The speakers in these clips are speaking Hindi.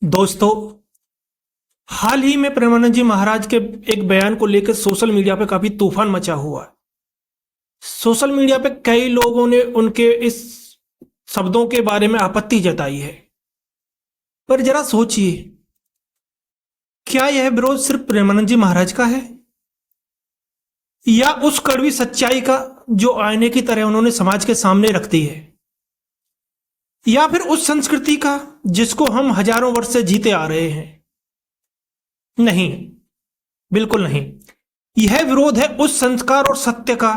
दोस्तों, हाल ही में प्रेमानंद जी महाराज के एक बयान को लेकर सोशल मीडिया पे काफी तूफान मचा हुआ है। सोशल मीडिया पे कई लोगों ने उनके इस शब्दों के बारे में आपत्ति जताई है। पर जरा सोचिए, क्या यह विरोध सिर्फ प्रेमानंद जी महाराज का है, या उस कड़वी सच्चाई का जो आईने की तरह उन्होंने समाज के सामने रख दी है, या फिर उस संस्कृति का जिसको हम हजारों वर्ष से जीते आ रहे हैं? नहीं, बिल्कुल नहीं। यह विरोध है उस संस्कार और सत्य का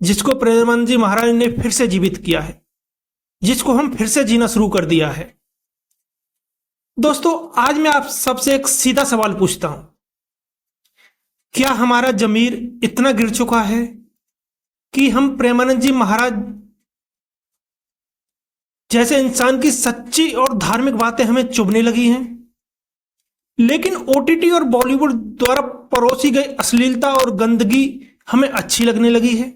जिसको प्रेमानंद जी महाराज ने फिर से जीवित किया है, जिसको हम फिर से जीना शुरू कर दिया है। दोस्तों, आज मैं आप सबसे एक सीधा सवाल पूछता हूं, क्या हमारा जमीर इतना गिर चुका है कि हम प्रेमानंद जी महाराज जैसे इंसान की सच्ची और धार्मिक बातें हमें चुभने लगी हैं, लेकिन ओटीटी और बॉलीवुड द्वारा परोसी गई अश्लीलता और गंदगी हमें अच्छी लगने लगी है?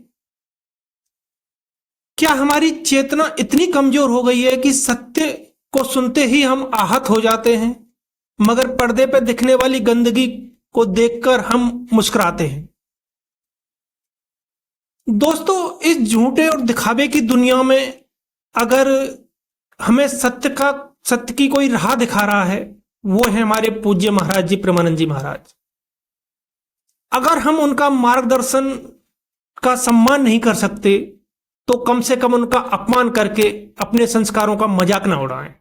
क्या हमारी चेतना इतनी कमजोर हो गई है कि सत्य को सुनते ही हम आहत हो जाते हैं, मगर पर्दे पर दिखने वाली गंदगी को देखकर हम मुस्कुराते हैं? दोस्तों, इस झूठे और दिखावे की दुनिया में अगर हमें सत्य की कोई राह दिखा रहा है, वो है हमारे पूज्य महाराज जी प्रेमानंद जी महाराज। अगर हम उनका मार्गदर्शन का सम्मान नहीं कर सकते, तो कम से कम उनका अपमान करके अपने संस्कारों का मजाक ना उड़ाएं।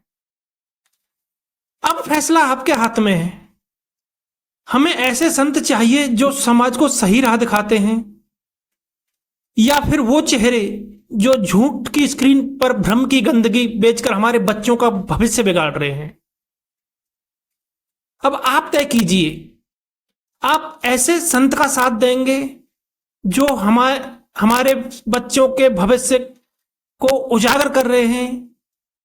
अब फैसला आपके हाथ में है। हमें ऐसे संत चाहिए जो समाज को सही राह दिखाते हैं, या फिर वो चेहरे जो झूठ की स्क्रीन पर भ्रम की गंदगी बेचकर हमारे बच्चों का भविष्य बिगाड़ रहे हैं? अब आप तय कीजिए, आप ऐसे संत का साथ देंगे जो हमारे बच्चों के भविष्य को उजागर कर रहे हैं,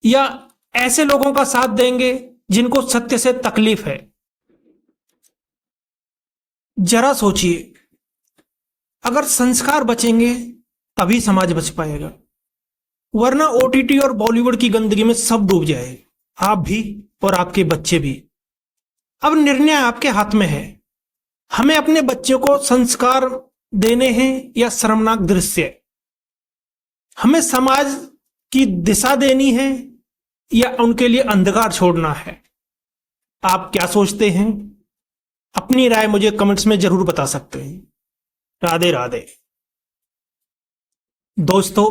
या ऐसे लोगों का साथ देंगे जिनको सत्य से तकलीफ है? जरा सोचिए, अगर संस्कार बचेंगे तभी समाज बच पाएगा, वरना ओटीटी और बॉलीवुड की गंदगी में सब डूब जाएगा, आप भी और आपके बच्चे भी। अब निर्णय आपके हाथ में है। हमें अपने बच्चों को संस्कार देने हैं या शर्मनाक दृश्य? हमें समाज की दिशा देनी है या उनके लिए अंधकार छोड़ना है? आप क्या सोचते हैं? अपनी राय मुझे कमेंट्स में जरूर बता सकते हैं। राधे राधे। दोस्तों,